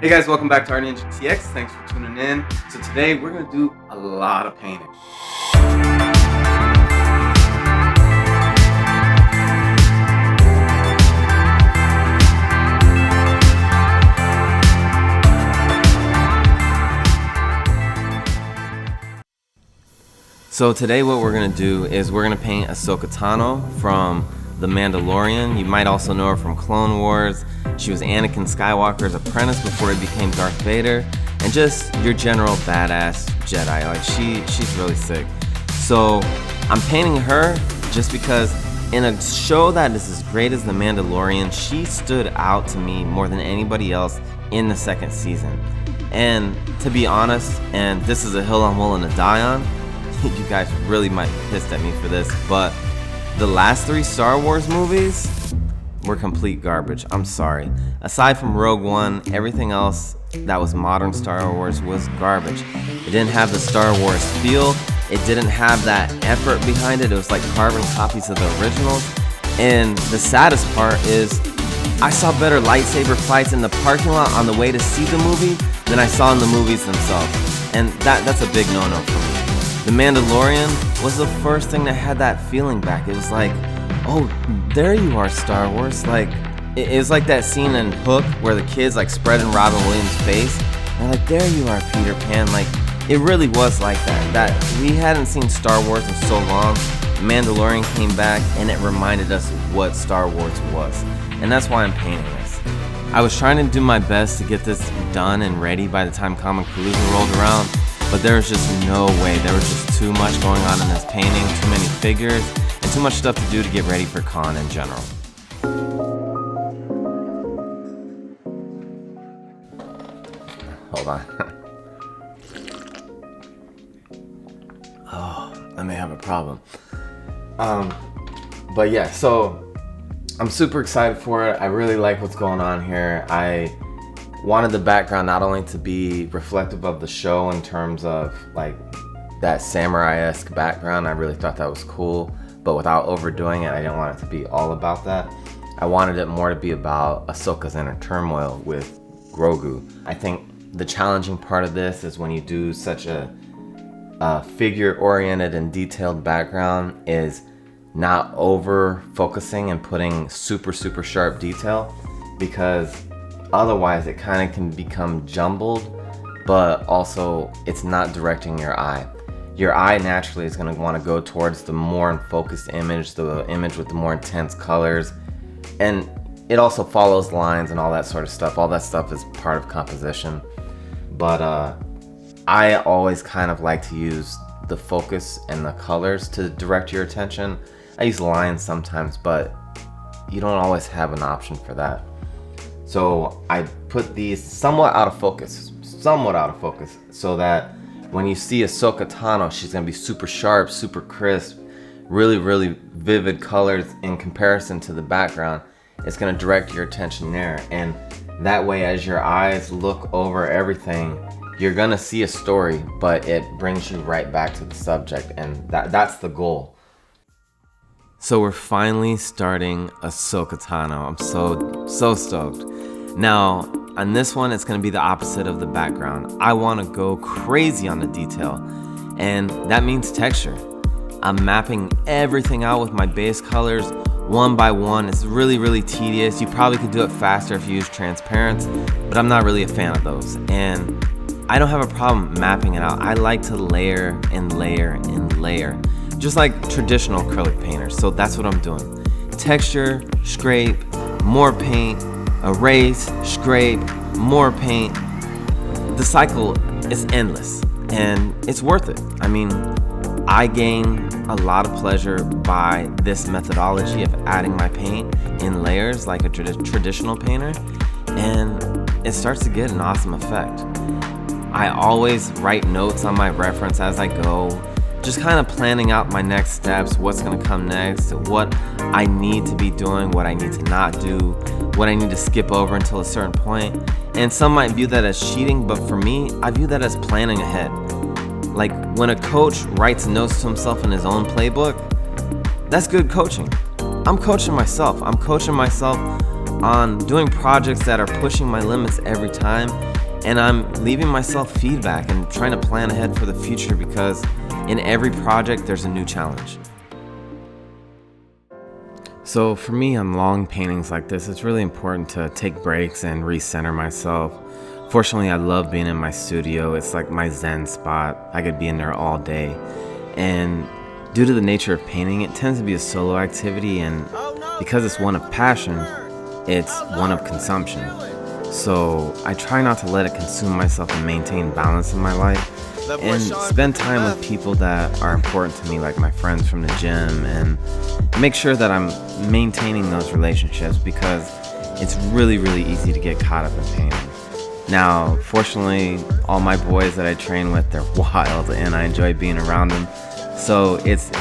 Hey guys, welcome back to Art Ninja TX. Thanks for tuning in. So today we're going to do a lot of painting. So today what we're going to do is we're going to paint Ahsoka Tano from The Mandalorian. You might also know her from Clone Wars. She was Anakin Skywalker's apprentice before he became Darth Vader, and just your general badass Jedi. Like she's really sick. So I'm painting her just because in a show that is as great as The Mandalorian, she stood out to me more than anybody else in the second season. And to be honest, and this is a hill I'm willing to die on, you guys really might be pissed at me for this, but the last 3 Star Wars movies were complete garbage. I'm sorry. Aside from Rogue One, everything else that was modern Star Wars was garbage. It didn't have the Star Wars feel. It didn't have that effort behind it. It was like carbon copies of the originals. And the saddest part is I saw better lightsaber fights in the parking lot on the way to see the movie than I saw in the movies themselves. And that's a big no-no for me. The Mandalorian was the first thing that had that feeling back. It was like, oh, there you are, Star Wars. Like, it was like that scene in Hook where the kids like spread in Robin Williams' face. And like, there you are, Peter Pan. Like, it really was like that. That we hadn't seen Star Wars in so long. Mandalorian came back and it reminded us what Star Wars was. And that's why I'm painting this. I was trying to do my best to get this done and ready by the time Comic Palooza rolled around. But there was just no way. There was just too much going on in this painting, too many figures, and too much stuff to do to get ready for con in general. Hold on. Oh, I may have a problem. But yeah, so I'm super excited for it. I really like what's going on here. I wanted the background not only to be reflective of the show in terms of like that samurai-esque background. I really thought that was cool, but without overdoing it, I didn't want it to be all about that. I wanted it more to be about Ahsoka's inner turmoil with Grogu. I think the challenging part of this is when you do such a figure-oriented and detailed background is not over focusing and putting super sharp detail, because otherwise it kind of can become jumbled, but also it's not directing your eye. Your eye naturally is going to want to go towards the more focused image, the image with the more intense colors, and it also follows lines and all that sort of stuff. All that stuff is part of composition, but I always kind of like to use the focus and the colors to direct your attention. I use lines sometimes, but you don't always have an option for that. So I put these somewhat out of focus, so that when you see Ahsoka Tano, she's gonna be super sharp, super crisp, really vivid colors in comparison to the background. It's gonna direct your attention there, and that way as your eyes look over everything, you're gonna see a story, but it brings you right back to the subject, and that's the goal. So we're finally starting Ahsoka Tano. I'm so stoked. Now, on this one, it's gonna be the opposite of the background. I wanna go crazy on the detail, and that means texture. I'm mapping everything out with my base colors one by one. It's really tedious. You probably could do it faster if you use transparents, but I'm not really a fan of those. And I don't have a problem mapping it out. I like to layer and layer and layer, just like traditional acrylic painters. So that's what I'm doing. Texture, scrape, more paint, erase, scrape, more paint. The cycle is endless and it's worth it. I mean, I gain a lot of pleasure by this methodology of adding my paint in layers like a traditional painter, and it starts to get an awesome effect. I always write notes on my reference as I go, just kind of planning out my next steps, what's gonna come next, what I need to be doing, what I need to not do, what I need to skip over until a certain point. And some might view that as cheating, but for me, I view that as planning ahead. Like when a coach writes notes to himself in his own playbook, that's good coaching. I'm coaching myself on doing projects that are pushing my limits every time, and I'm leaving myself feedback and trying to plan ahead for the future, because in every project there's a new challenge. So for me, on long paintings like this, it's really important to take breaks and recenter myself. Fortunately, I love being in my studio. It's like my zen spot. I could be in there all day. And due to the nature of painting, it tends to be a solo activity, and because it's one of passion, it's one of consumption. So I try not to let it consume myself and maintain balance in my life, and spend time with people that are important to me, like my friends from the gym, and make sure that I'm maintaining those relationships, because it's really easy to get caught up in painting. Now, fortunately, all my boys that I train with, they're wild, and I enjoy being around them. So it's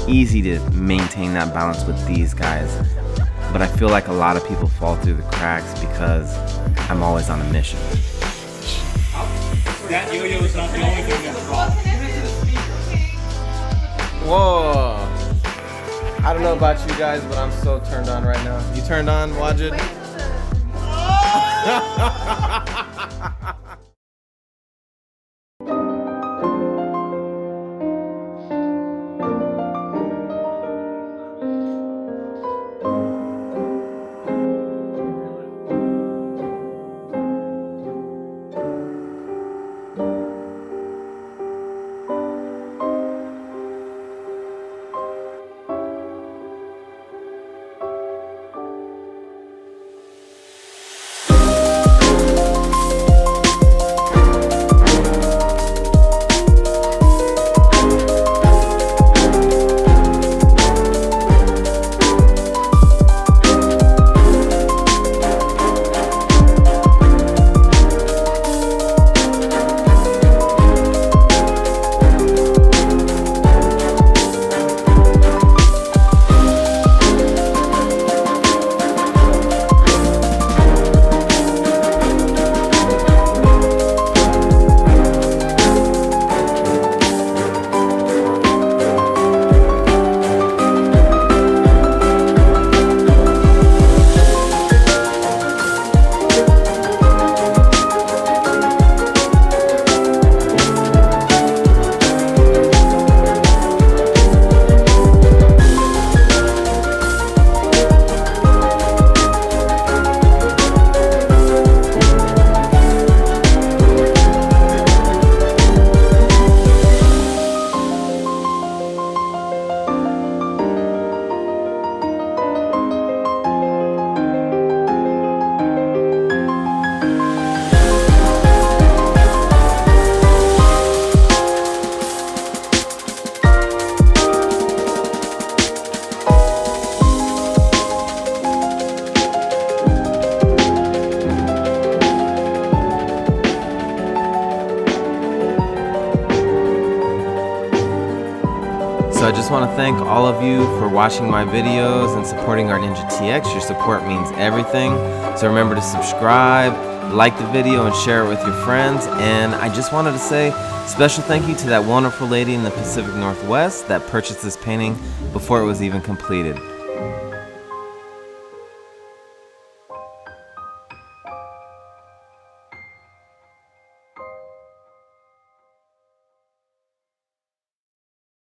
easy to maintain that balance with these guys. But I feel like a lot of people fall through the cracks because I'm always on a mission. That yo-yo is not the only thing that's wrong. Whoa! I don't know about you guys, but I'm so turned on right now. You turned on, Wajid? So I just want to thank all of you for watching my videos and supporting our Ninja TX. Your support means everything. So remember to subscribe, like the video, and share it with your friends. And I just wanted to say special thank you to that wonderful lady in the Pacific Northwest that purchased this painting before it was even completed.